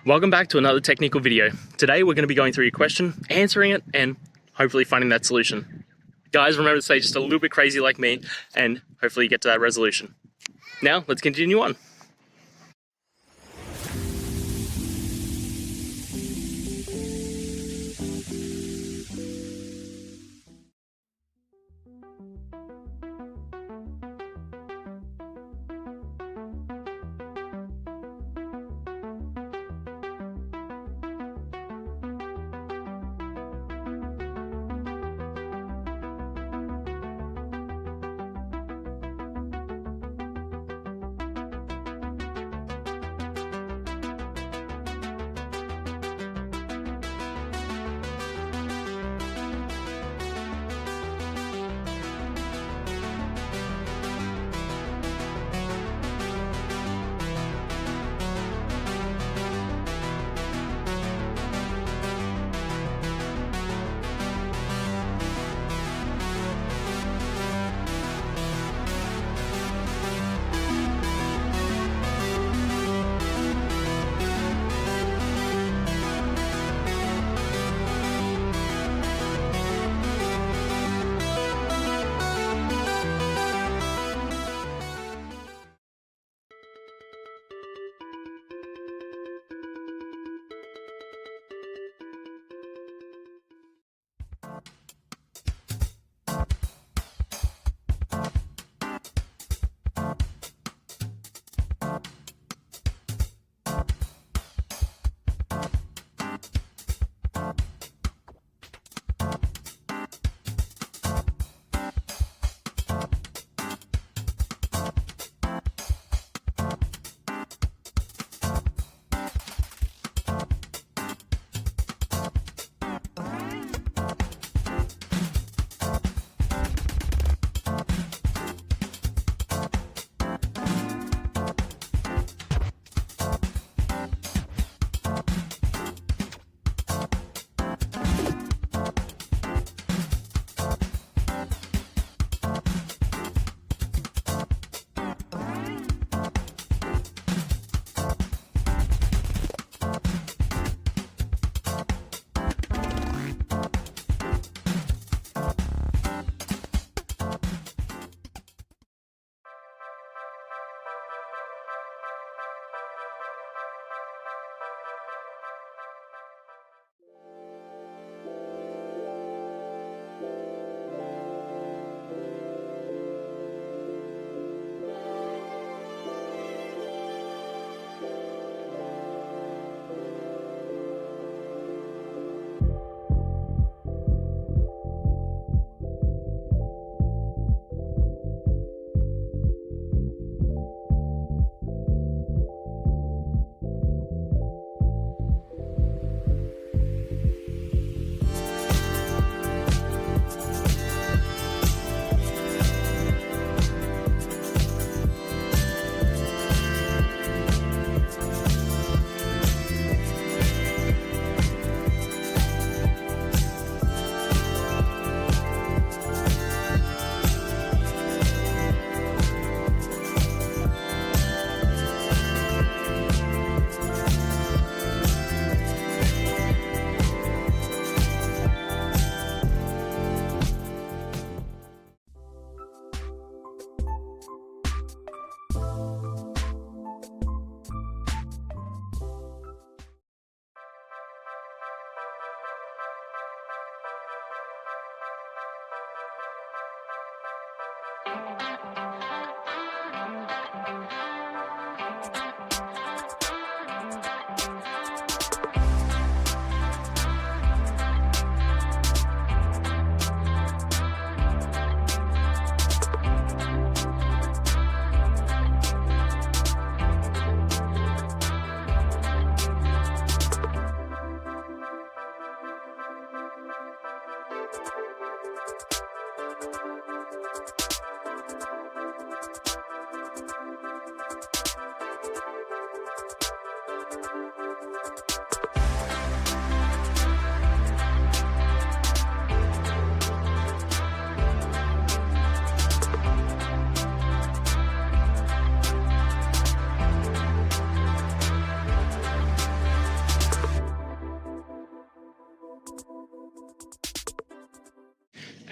Welcome back to another technical video. Today we're going to be going through your question, answering it, and hopefully finding that solution. Guys, remember to stay just a little bit crazy like me, and hopefully you get to that resolution. Now, let's continue on.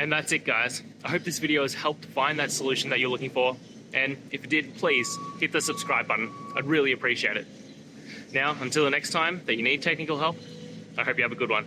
And that's it, guys. I hope this video has helped find that solution that you're looking for. And if it did, please hit the subscribe button. I'd really appreciate it. Now, until the next time that you need technical help, I hope you have a good one.